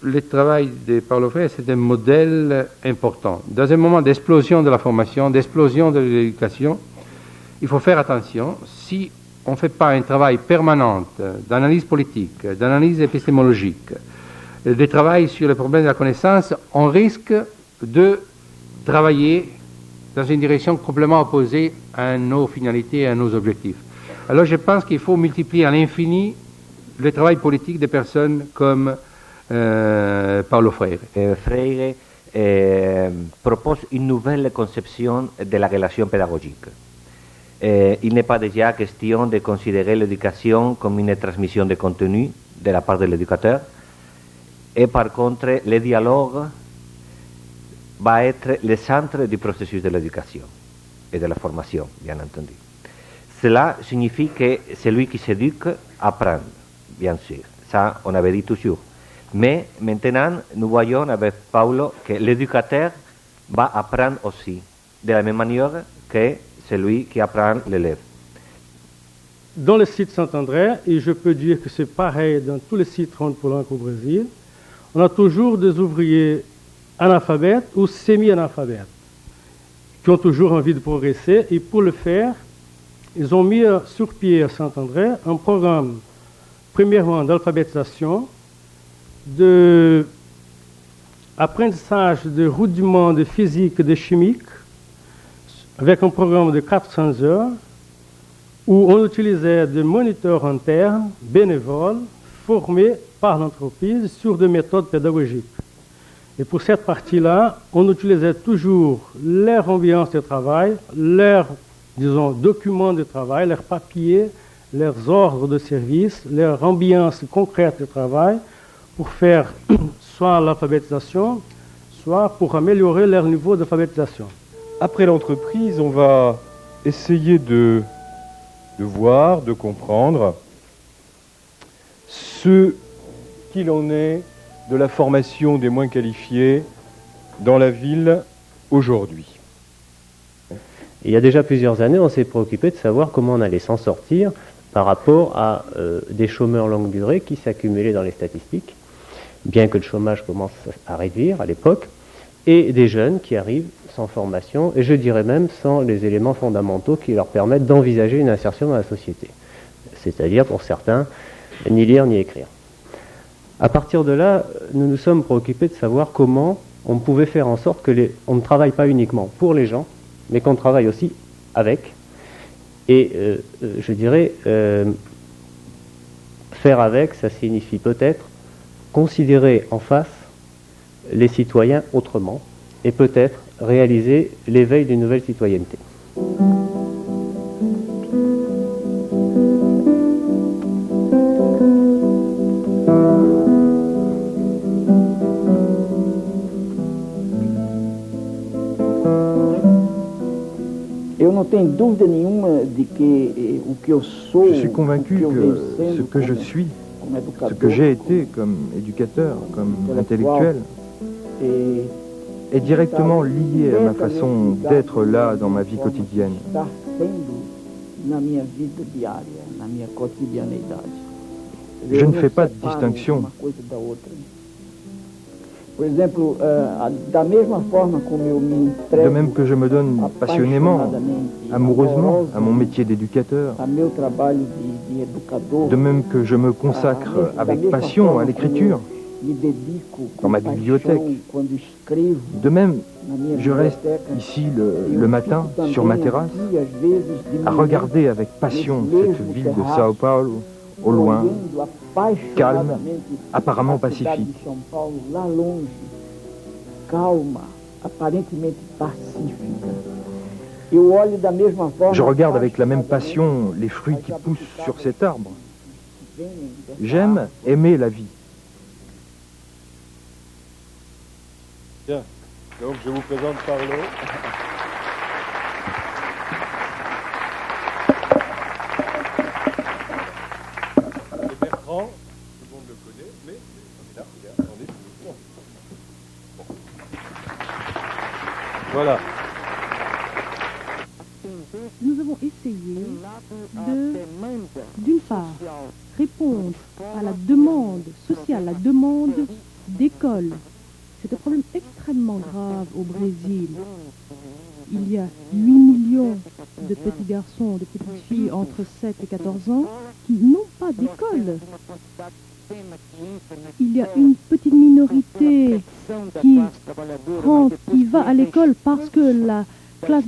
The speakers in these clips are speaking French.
Le travail de Paulo Freire, c'est un modèle important. Dans un moment d'explosion de la formation, d'explosion de l'éducation, il faut faire attention. Si on ne fait pas un travail permanent d'analyse politique, d'analyse épistémologique, de travail sur les problèmes de la connaissance, on risque de travailler dans une direction complètement opposée à nos finalités et à nos objectifs. Alors je pense qu'il faut multiplier à l'infini le travail politique des personnes comme Paulo Freire. Freire propose une nouvelle conception de la relation pédagogique. Il n'est pas déjà question de considérer l'éducation comme une transmission de contenu de la part de l'éducateur, et par contre, le dialogue va être le centre du processus de l'éducation et de la formation, bien entendu. Cela signifie que celui qui s'éduque apprend, bien sûr. Ça, on avait dit toujours. Mais maintenant, nous voyons avec Paulo que l'éducateur va apprendre aussi, de la même manière que celui qui apprend l'élève. Dans le site Saint-André, et je peux dire que c'est pareil dans tous les sites rond-polanques au Brésil, on a toujours des ouvriers analphabètes ou semi-analphabètes qui ont toujours envie de progresser, et pour le faire, ils ont mis sur pied à Saint-André un programme, premièrement d'alphabétisation, d'apprentissage de rudiments de physique et de chimique, avec un programme de 400 heures, où on utilisait des moniteurs internes, bénévoles, formés par l'entreprise sur des méthodes pédagogiques. Et pour cette partie-là, on utilisait toujours leur ambiance de travail, leurs, disons, documents de travail, leurs papiers, leurs ordres de service, leur ambiance concrète de travail, pour faire soit l'alphabétisation, soit pour améliorer leur niveau d'alphabétisation. Après l'entreprise, on va essayer de voir, de comprendre ce qu'il en est de la formation des moins qualifiés dans la ville aujourd'hui. Il y a déjà plusieurs années, on s'est préoccupé de savoir comment on allait s'en sortir par rapport à des chômeurs longue durée qui s'accumulaient dans les statistiques, bien que le chômage commence à réduire à l'époque, et des jeunes qui arrivent sans formation, et je dirais même sans les éléments fondamentaux qui leur permettent d'envisager une insertion dans la société. C'est-à-dire, pour certains, ni lire ni écrire. À partir de là, nous nous sommes préoccupés de savoir comment on pouvait faire en sorte que on ne travaille pas uniquement pour les gens, mais qu'on travaille aussi avec. Et je dirais, faire avec, ça signifie peut-être considérer en face les citoyens autrement, et peut-être réaliser l'éveil d'une nouvelle citoyenneté. Eu não tenho dúvida nenhuma de que o que eu sou, je suis convaincu que ce que je suis, ce que j'ai été comme éducateur, comme intellectuel, est directement lié à ma façon d'être là dans ma vie quotidienne. Je ne fais pas de distinction. De même que je me donne passionnément, amoureusement à mon métier d'éducateur, de même que je me consacre avec passion à l'écriture, dans ma bibliothèque. De même, je reste ici le matin, sur ma terrasse, à regarder avec passion cette ville de Sao Paulo, au loin, calme, apparemment pacifique. Je regarde avec la même passion les fruits qui poussent sur cet arbre. J'aime aimer la vie. Bien, donc je vous présente Paulo. Et Bertrand, tout le monde le connaît, mais là, attendez, bon. Voilà. Nous avons essayé d'une part, répondre à la demande sociale, la demande d'école. C'est un problème extrêmement grave au Brésil. Il y a 8 millions de petits garçons, de petites filles entre 7 et 14 ans qui n'ont pas d'école. Il y a une petite minorité qui va à l'école parce que la classe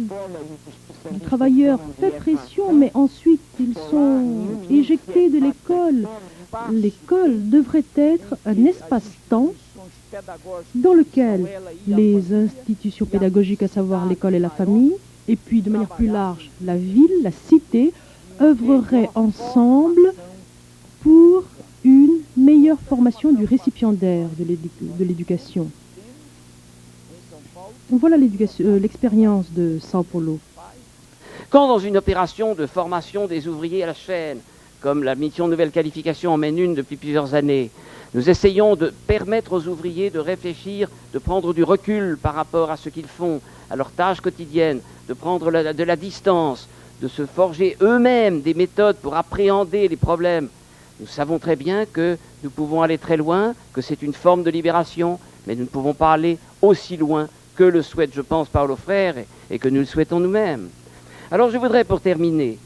du travailleur fait pression, mais ensuite ils sont éjectés de l'école. L'école devrait être un espace-temps dans lequel les institutions pédagogiques, à savoir l'école et la famille, et puis de manière plus large, la ville, la cité, œuvreraient ensemble pour une meilleure formation du récipiendaire de l'éducation. Voilà l'expérience de São Paulo. Quand dans une opération de formation des ouvriers à la chaîne, comme la mission Nouvelle Qualification en mène une depuis plusieurs années, nous essayons de permettre aux ouvriers de réfléchir, de prendre du recul par rapport à ce qu'ils font, à leurs tâches quotidiennes, de prendre de la distance, de se forger eux-mêmes des méthodes pour appréhender les problèmes. Nous savons très bien que nous pouvons aller très loin, que c'est une forme de libération, mais nous ne pouvons pas aller aussi loin que le souhaite, je pense, Paulo Freire et que nous le souhaitons nous-mêmes. Alors je voudrais, pour terminer,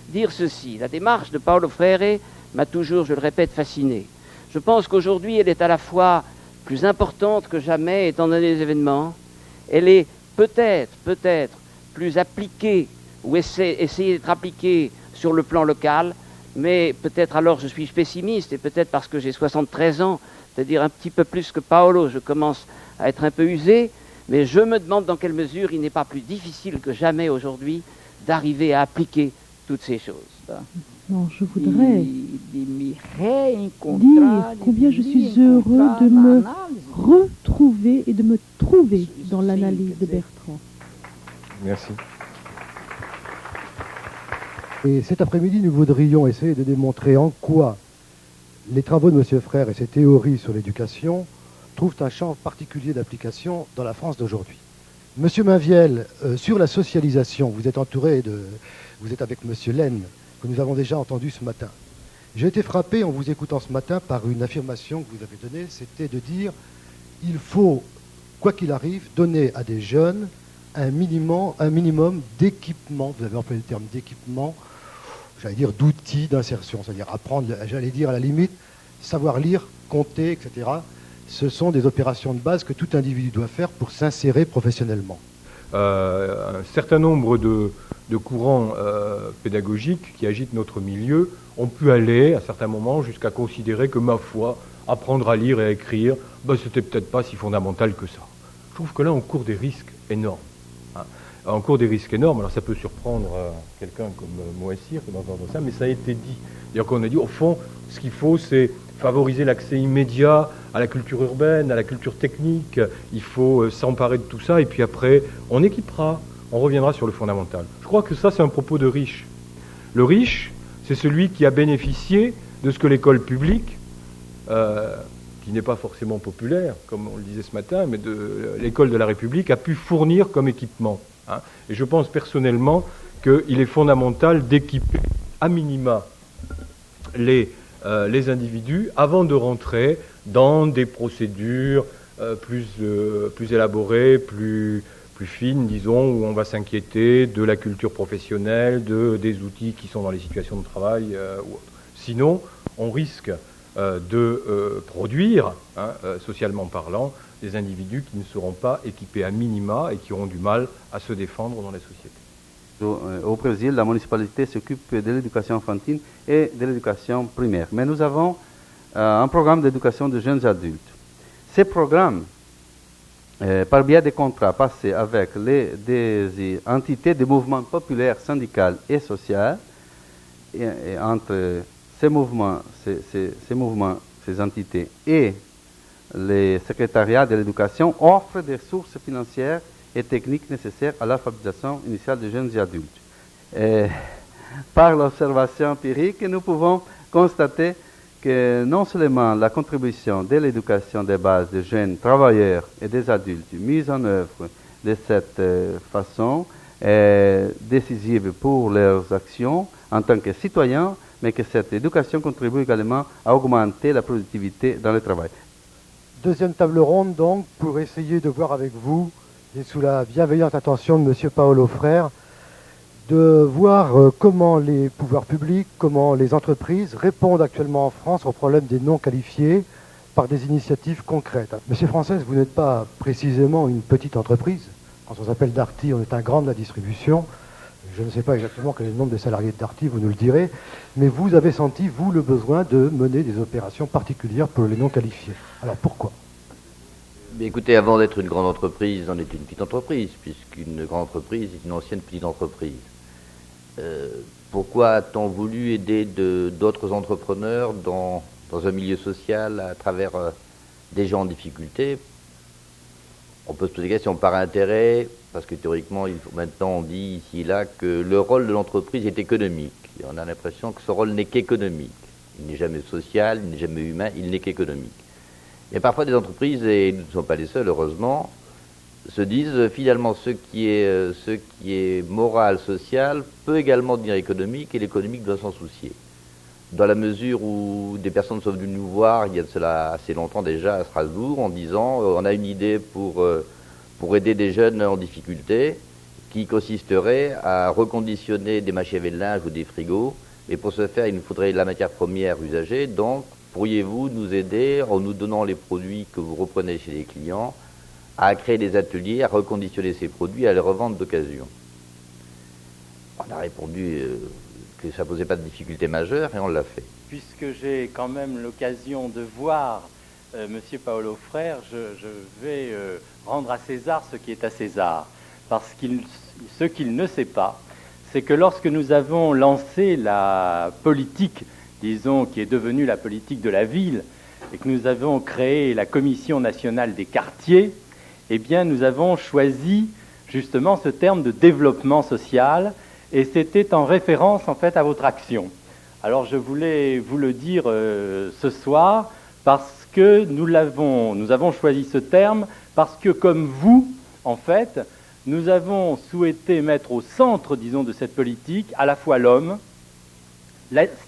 dire ceci. La démarche de Paulo Freire m'a toujours, je le répète, fasciné. Je pense qu'aujourd'hui, elle est à la fois plus importante que jamais, étant donné les événements. Elle est peut-être plus appliquée, ou essayer d'être appliquée sur le plan local, mais peut-être alors je suis pessimiste, et peut-être parce que j'ai 73 ans, c'est-à-dire un petit peu plus que Paolo, je commence à être un peu usé, mais je me demande dans quelle mesure il n'est pas plus difficile que jamais aujourd'hui d'arriver à appliquer toutes ces choses. Non, je voudrais dire combien je suis heureux de me retrouver et de me trouver dans l'analyse de Bertrand. Merci. Et cet après-midi, nous voudrions essayer de démontrer en quoi les travaux de M. Freire et ses théories sur l'éducation trouvent un champ particulier d'application dans la France d'aujourd'hui. Monsieur Mainviel, sur la socialisation, vous êtes avec M. Laine, que nous avons déjà entendu ce matin. J'ai été frappé en vous écoutant ce matin par une affirmation que vous avez donnée, c'était de dire il faut, quoi qu'il arrive, donner à des jeunes un minimum d'équipement, vous avez employé le terme d'équipement, j'allais dire d'outils d'insertion, c'est-à-dire apprendre, j'allais dire à la limite, savoir lire, compter, etc. Ce sont des opérations de base que tout individu doit faire pour s'insérer professionnellement. Un certain nombre de courants pédagogiques qui agitent notre milieu ont pu aller, à certains moments, jusqu'à considérer que, ma foi, apprendre à lire et à écrire, c'était peut-être pas si fondamental que ça. Je trouve que là, on court des risques énormes. On court des risques énormes, alors ça peut surprendre quelqu'un comme Moessir d'entendre ça, mais ça a été dit. C'est-à-dire qu'on a dit, au fond, ce qu'il faut, c'est favoriser l'accès immédiat à la culture urbaine, à la culture technique. Il faut s'emparer de tout ça, et puis après, on équipera, on reviendra sur le fondamental. Je crois que ça, c'est un propos de riche. Le riche, c'est celui qui a bénéficié de ce que l'école publique, qui n'est pas forcément populaire, comme on le disait ce matin, mais de l'école de la République, a pu fournir comme équipement. Et je pense personnellement qu'il est fondamental d'équiper à minima les individus avant de rentrer dans des procédures plus élaborées, plus fines, disons, où on va s'inquiéter de la culture professionnelle, des outils qui sont dans les situations de travail ou autres. Sinon, on risque de produire, socialement parlant, des individus qui ne seront pas équipés à minima et qui auront du mal à se défendre dans la société. Au Brésil, la municipalité s'occupe de l'éducation infantile et de l'éducation primaire. Mais nous avons un programme d'éducation de jeunes adultes. Ces programmes, par biais des contrats passés avec des entités de mouvements populaires, syndicaux et sociaux, et entre ces mouvements, ces entités et les secrétariats de l'éducation offrent des sources financières et techniques nécessaires à l'alphabétisation initiale des jeunes et adultes. Par l'observation empirique, nous pouvons constater que non seulement la contribution de l'éducation des bases des jeunes travailleurs et des adultes mise en œuvre de cette façon est décisive pour leurs actions en tant que citoyens, mais que cette éducation contribue également à augmenter la productivité dans le travail. Deuxième table ronde donc, pour essayer de voir avec vous, et sous la bienveillante attention de M. Paolo Freire, de voir comment les pouvoirs publics, comment les entreprises répondent actuellement en France au problème des non qualifiés par des initiatives concrètes. Monsieur Frances, vous n'êtes pas précisément une petite entreprise. Quand on s'appelle Darty, on est un grand de la distribution. Je ne sais pas exactement quel est le nombre de salariés de Darty, vous nous le direz, mais vous avez senti, vous, le besoin de mener des opérations particulières pour les non qualifiés. Alors pourquoi ? Mais écoutez, avant d'être une grande entreprise, on est une petite entreprise, puisqu'une grande entreprise est une ancienne petite entreprise. Pourquoi a-t-on voulu aider d'autres entrepreneurs dans un milieu social à travers des gens en difficulté? On peut se poser des questions par intérêt, parce que théoriquement, maintenant on dit ici et là que le rôle de l'entreprise est économique. Et on a l'impression que ce rôle n'est qu'économique. Il n'est jamais social, il n'est jamais humain, il n'est qu'économique. Il y a parfois des entreprises, et nous ne sommes pas les seuls heureusement, se disent finalement ce qui est moral, social, peut également devenir économique, et l'économique doit s'en soucier. Dans la mesure où des personnes sont venues nous voir, il y a de cela assez longtemps déjà à Strasbourg, en disant on a une idée pour aider des jeunes en difficulté, qui consisterait à reconditionner des machines à laver de linge ou des frigos, et pour ce faire il nous faudrait la matière première usagée, donc pourriez-vous nous aider en nous donnant les produits que vous reprenez chez les clients, à créer des ateliers, à reconditionner ces produits, à les revendre d'occasion? On a répondu que ça ne posait pas de difficulté majeure et on l'a fait. Puisque j'ai quand même l'occasion de voir Monsieur Paolo Freire, je vais rendre à César ce qui est à César. Parce que ce qu'il ne sait pas, c'est que lorsque nous avons lancé la politique, disons, qui est devenue la politique de la ville, et que nous avons créé la Commission nationale des quartiers, eh bien, nous avons choisi justement ce terme de développement social, et c'était en référence, en fait, à votre action. Alors, je voulais vous le dire ce soir, parce que nous avons choisi ce terme, parce que, comme vous, en fait, nous avons souhaité mettre au centre, disons, de cette politique, à la fois l'homme,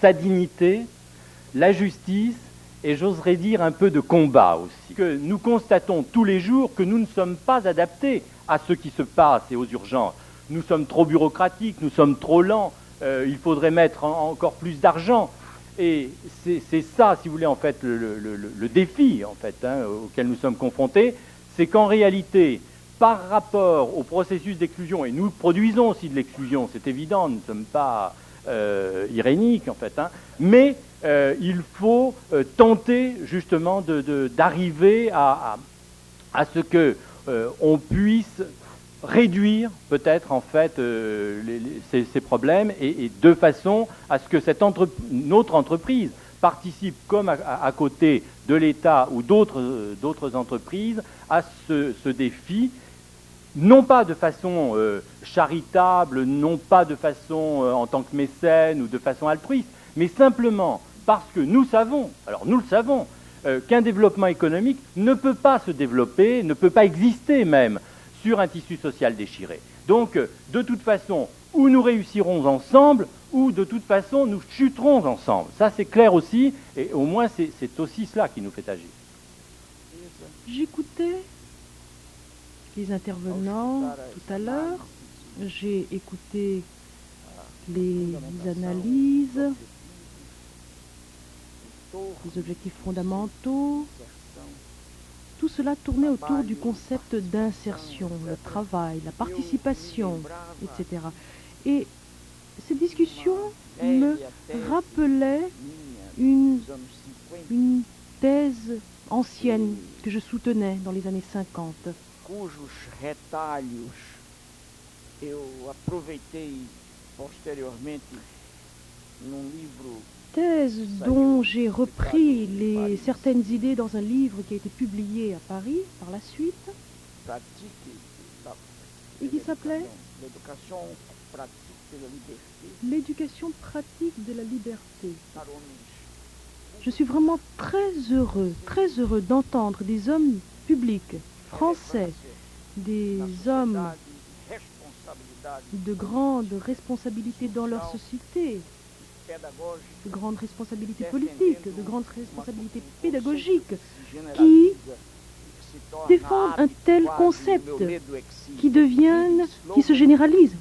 sa dignité, la justice, et j'oserais dire un peu de combat aussi. Que nous constatons tous les jours que nous ne sommes pas adaptés à ce qui se passe et aux urgences. Nous sommes trop bureaucratiques, nous sommes trop lents, il faudrait mettre encore plus d'argent. Et c'est ça, si vous voulez, en fait, le défi, en fait, auquel nous sommes confrontés, c'est qu'en réalité, par rapport au processus d'exclusion, et nous produisons aussi de l'exclusion, c'est évident, nous ne sommes pas iréniques, en fait, mais il faut tenter justement d'arriver à ce que on puisse réduire peut-être en fait ces problèmes et de façon à ce que notre entreprise participe comme à côté de l'État ou d'autres entreprises à ce défi, non pas de façon charitable, non pas de façon en tant que mécène ou de façon altruiste, mais simplement parce que nous savons, alors nous le savons, qu'un développement économique ne peut pas se développer, ne peut pas exister même sur un tissu social déchiré. Donc, de toute façon, ou nous réussirons ensemble, ou de toute façon, nous chuterons ensemble. Ça, c'est clair aussi, et au moins, c'est aussi cela qui nous fait agir. J'écoutais les intervenants tout à l'heure, j'ai écouté les analyses, les objectifs fondamentaux. Tout cela tournait autour du concept d'insertion, le travail, la participation, etc. Et ces discussions me rappelaient une thèse ancienne que je soutenais dans les années 50. Cujos retalhos eu aproveitei posteriormente num livro. Thèse dont j'ai repris certaines idées dans un livre qui a été publié à Paris par la suite et qui s'appelait L'éducation pratique de la liberté. Je suis vraiment très heureux d'entendre des hommes publics français des hommes de grandes responsabilités dans leur société, de grandes responsabilités politiques, de grandes responsabilités pédagogiques, qui défendent un tel concept, qui se généralise.